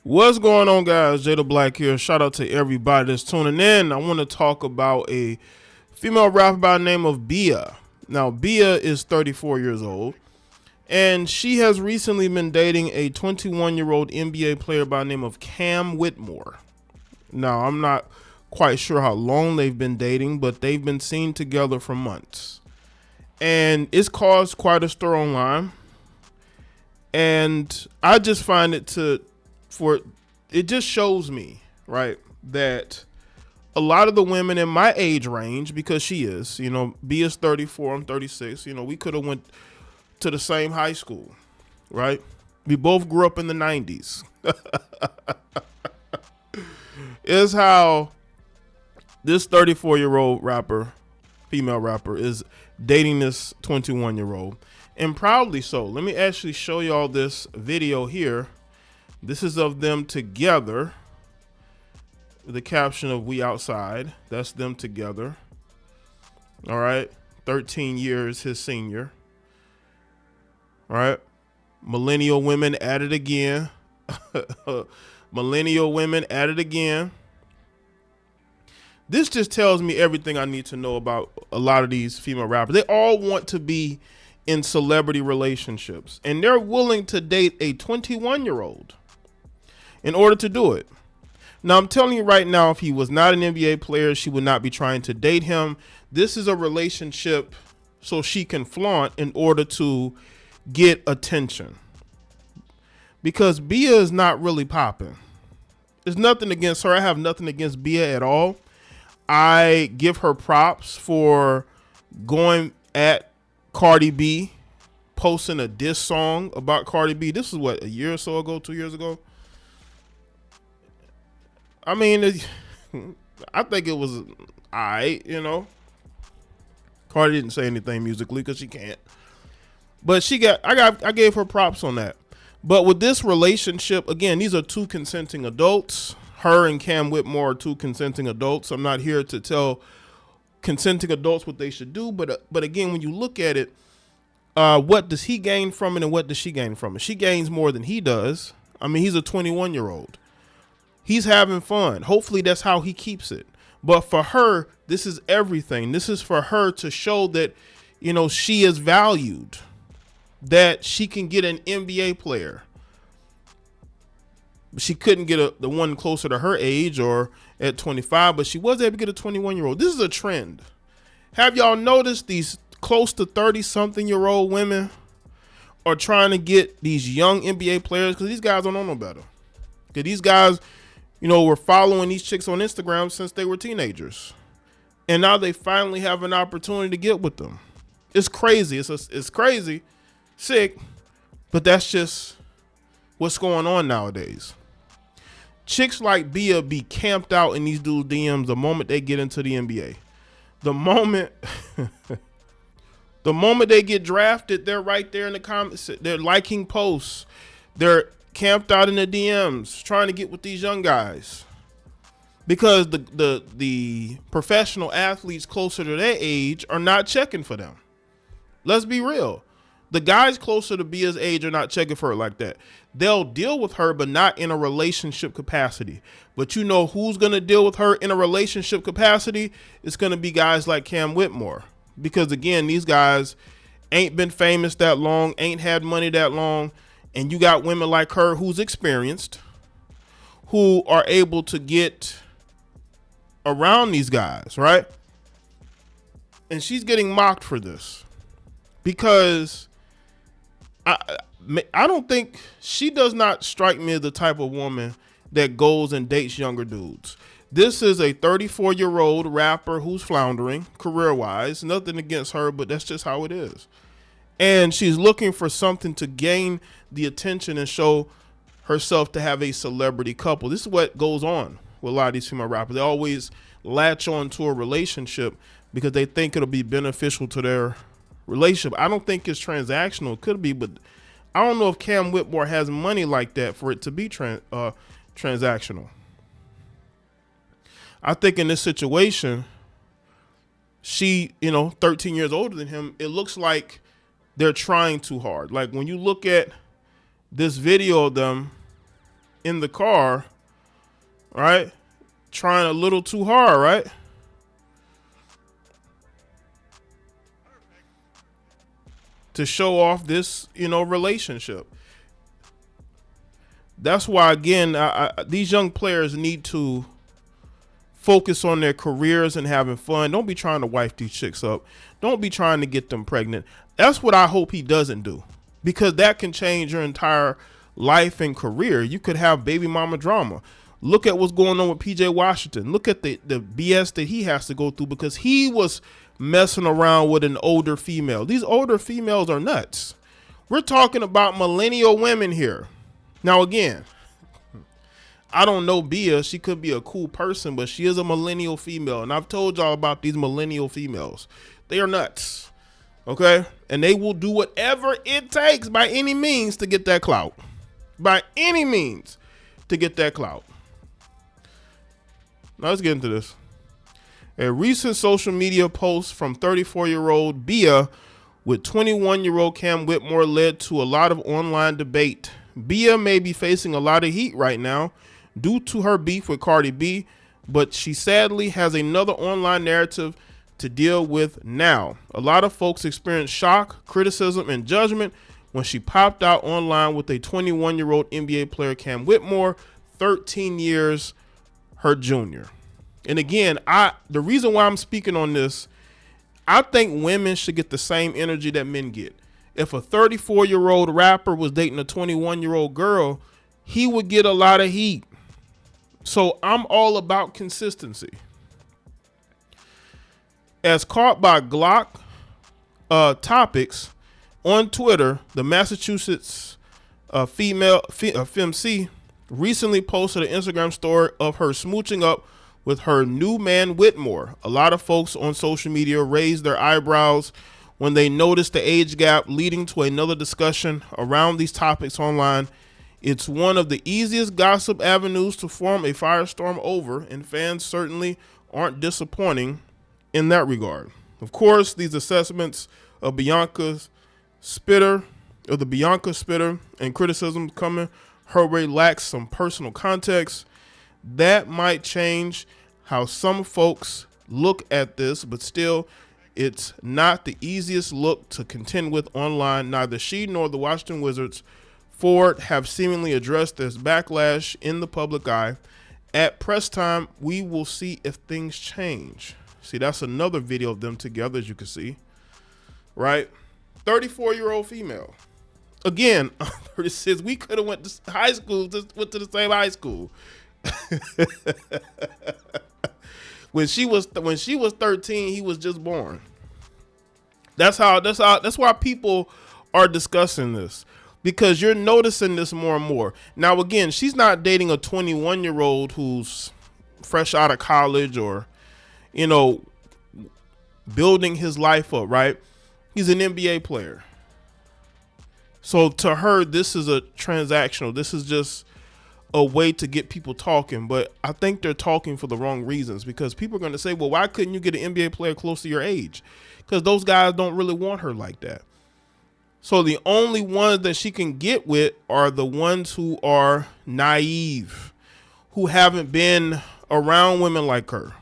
What's going on, guys? Jay the Black here. Shout out to everybody that's tuning in. I want to talk about a female rapper by the name of Bia. Now, Bia is 34 years old, and she has recently been dating a 21-year-old NBA player by the name of Cam Whitmore. Now, I'm not quite sure how long they've been dating, but they've been seen together for months. And it's caused quite a stir online. And I just find it it just shows me, right, that a lot of the women in my age range, because she is, B is 34, I'm 36, we could have went to the same high school, right? We both grew up in the 90s. Is how this 34-year-old rapper, female rapper, is dating this 21-year-old, and proudly so. Let me actually show y'all this video here. This is of them together. The caption of "We Outside." That's them together. All right. 13 years his senior. All right. Millennial women at it again. Millennial women at it again. This just tells me everything I need to know about a lot of these female rappers. They all want to be in celebrity relationships, and they're willing to date a 21-year-old in order to do it. Now, I'm telling you right now, if he was not an NBA player, she would not be trying to date him. This is a relationship so she can flaunt in order to get attention. Because Bia is not really popping. There's nothing against her. I have nothing against Bia at all. I give her props for going at Cardi B, posting a diss song about Cardi B. This is what, a year or so ago, 2 years ago? I mean, I think it was all right, Cardi didn't say anything musically because she can't. But I gave her props on that. But with this relationship, again, these are two consenting adults. Her and Cam Whitmore are two consenting adults. I'm not here to tell consenting adults what they should do. But again, when you look at it, what does he gain from it and what does she gain from it? She gains more than he does. I mean, he's a 21-year-old. He's having fun. Hopefully that's how he keeps it. But for her, this is everything. This is for her to show that, she is valued, that she can get an NBA player. She couldn't get the one closer to her age or at 25, but she was able to get a 21-year-old. This is a trend. Have y'all noticed these close to 30-something-year-old women are trying to get these young NBA players? Because these guys don't know no better. Because these guys, were following these chicks on Instagram since they were teenagers. And now they finally have an opportunity to get with them. It's crazy. It's crazy, sick, but that's just what's going on nowadays. Chicks like Bia be camped out in these dudes' DMs the moment they get into the NBA. The moment they get drafted, they're right there in the comments. They're liking posts. They're camped out in the DMs trying to get with these young guys. Because the professional athletes closer to their age are not checking for them. Let's be real. The guys closer to Bia's age are not checking for her like that. They'll deal with her, but not in a relationship capacity. But you know who's going to deal with her in a relationship capacity? It's going to be guys like Cam Whitmore. Because, again, these guys ain't been famous that long, ain't had money that long. And you got women like her who's experienced, who are able to get around these guys, right? And she's getting mocked for this. Because I don't think, she does not strike me as the type of woman that goes and dates younger dudes. This is a 34-year-old rapper who's floundering career-wise. Nothing against her, but that's just how it is. And she's looking for something to gain the attention and show herself to have a celebrity couple. This is what goes on with a lot of these female rappers. They always latch on to a relationship because they think it'll be beneficial to their relationship. I don't think it's transactional. It could be, but I don't know if Cam Whitmore has money like that for it to be transactional. I think in this situation, she, 13 years older than him, it looks like they're trying too hard. Like when you look at this video of them, in the car, right? Trying a little too hard, right? To show off this, relationship. That's why, again, these young players need to focus on their careers and having fun. Don't be trying to wife these chicks up. Don't be trying to get them pregnant. That's what I hope he doesn't do, because that can change your entire life and career. You could have baby mama drama. Look at what's going on with PJ Washington. Look at the BS that he has to go through because he was messing around with an older female. These older females are nuts. We're talking about millennial women here. Now, again, I don't know Bia. She could be a cool person, but she is a millennial female. And I've told y'all about these millennial females. They are nuts. Okay? And they will do whatever it takes by any means to get that clout. By any means to get that clout. Now let's get into this. A recent social media post from 34-year-old Bia with 21-year-old Cam Whitmore led to a lot of online debate. Bia may be facing a lot of heat right now due to her beef with Cardi B, but she sadly has another online narrative to deal with now. A lot of folks experienced shock, criticism, and judgment when she popped out online with a 21-year-old NBA player, Cam Whitmore, 13 years her junior. And again, the reason why I'm speaking on this, I think women should get the same energy that men get. If a 34-year-old rapper was dating a 21-year-old girl, he would get a lot of heat. So I'm all about consistency. As caught by Glock Topics on Twitter, the Massachusetts FemC recently posted an Instagram story of her smooching up with her new man Whitmore. A lot of folks on social media raised their eyebrows when they noticed the age gap, leading to another discussion around these topics online. It's one of the easiest gossip avenues to form a firestorm over, and fans certainly aren't disappointing in that regard. Of course, these assessments of the Bianca spitter and criticism coming her way lacks some personal context. That might change how some folks look at this, but still, it's not the easiest look to contend with online. Neither she nor the Washington Wizards Ford have seemingly addressed this backlash in the public eye. At press time, we will see if things change. See, that's another video of them together, as you can see, right? 34-year-old female. Again, 36. We could have went to high school, went to the same high school. When she was 13, he was just born. That's why people are discussing this, because you're noticing this more and more. Now, again, she's not dating a 21-year-old who's fresh out of college or, building his life up, right? He's an NBA player. So to her, this is a transactional. This is just a way to get people talking. But I think they're talking for the wrong reasons, because people are going to say, well, why couldn't you get an NBA player close to your age? Because those guys don't really want her like that. So the only ones that she can get with are the ones who are naive, who haven't been around women like her.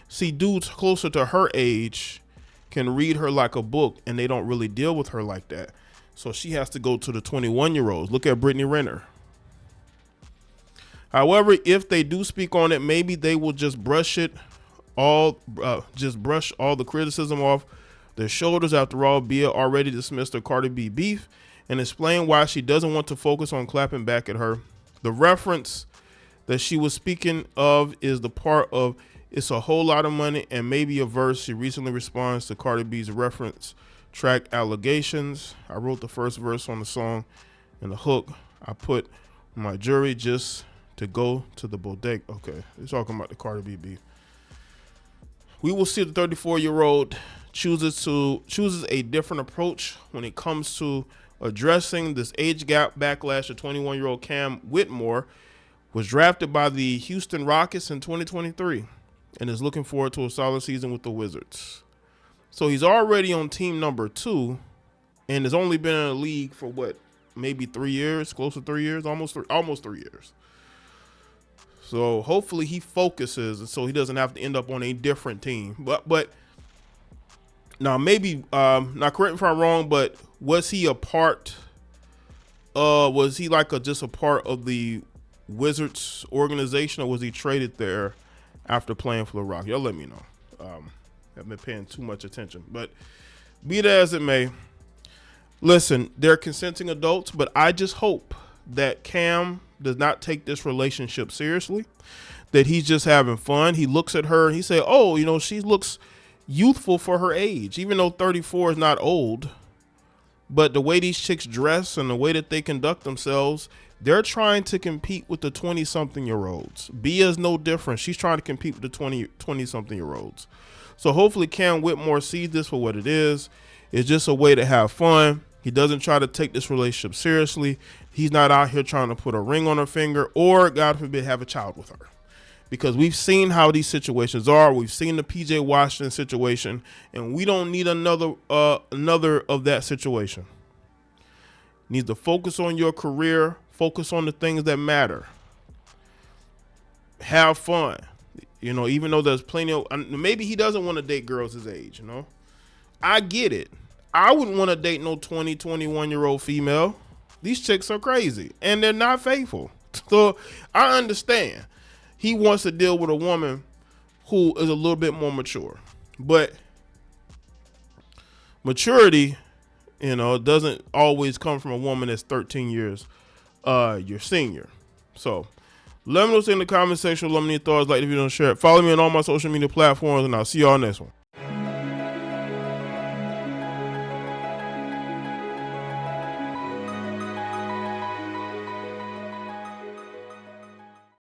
See, dudes closer to her age can read her like a book, and they don't really deal with her like that. So she has to go to the 21-year-olds. Look at Brittany Renner. However, if they do speak on it, maybe they will just brush all the criticism off their shoulders. After all, Bia already dismissed her Cardi B beef and explained why she doesn't want to focus on clapping back at her. The reference that she was speaking of is the part of "It's a Whole Lot of Money" and maybe a verse. She recently responds to Cardi B's reference track allegations. I wrote the first verse on the song, and the hook I put my jury just to go to the bodega. Okay, they're talking about the Cardi B beef. We will see the 34-year-old chooses a different approach when it comes to addressing this age gap backlash. A 21-year-old Cam Whitmore was drafted by the Houston Rockets in 2023 and is looking forward to a solid season with the Wizards. So he's already on team number 2 and has only been in the league for maybe 3 years, close to 3 years, almost 3 years. So hopefully he focuses, and so he doesn't have to end up on a different team. But now maybe now correct me if I'm wrong, but was he a part? Was he like just a part of the Wizards organization, or was he traded there after playing for the Rock? Y'all let me know. Haven't been paying too much attention, but be that as it may, listen, they're consenting adults, but I just hope that Cam does not take this relationship seriously, that he's just having fun. He looks at her and he say, oh, you know, she looks youthful for her age, even though 34 is not old. But the way these chicks dress and the way that they conduct themselves, they're trying to compete with the 20-something-year-olds. Bia is no different. She's trying to compete with the 20-something-year-olds. So hopefully Cam Whitmore sees this for what it is. It's just a way to have fun. He doesn't try to take this relationship seriously. He's not out here trying to put a ring on her finger or, God forbid, have a child with her. Because we've seen how these situations are. We've seen the PJ Washington situation, and we don't need another of that situation. You need to focus on your career, focus on the things that matter. Have fun. You know, even though there's plenty of, maybe he doesn't want to date girls his age, you know. I get it. I wouldn't want to date no 20, 21-year-old female. These chicks are crazy, and they're not faithful. So I understand. He wants to deal with a woman who is a little bit more mature. But maturity, you know, doesn't always come from a woman that's 13 years your senior. So let me know in the comment section. Let me know your thoughts. Like if you don't share it. Follow me on all my social media platforms, and I'll see y'all next one.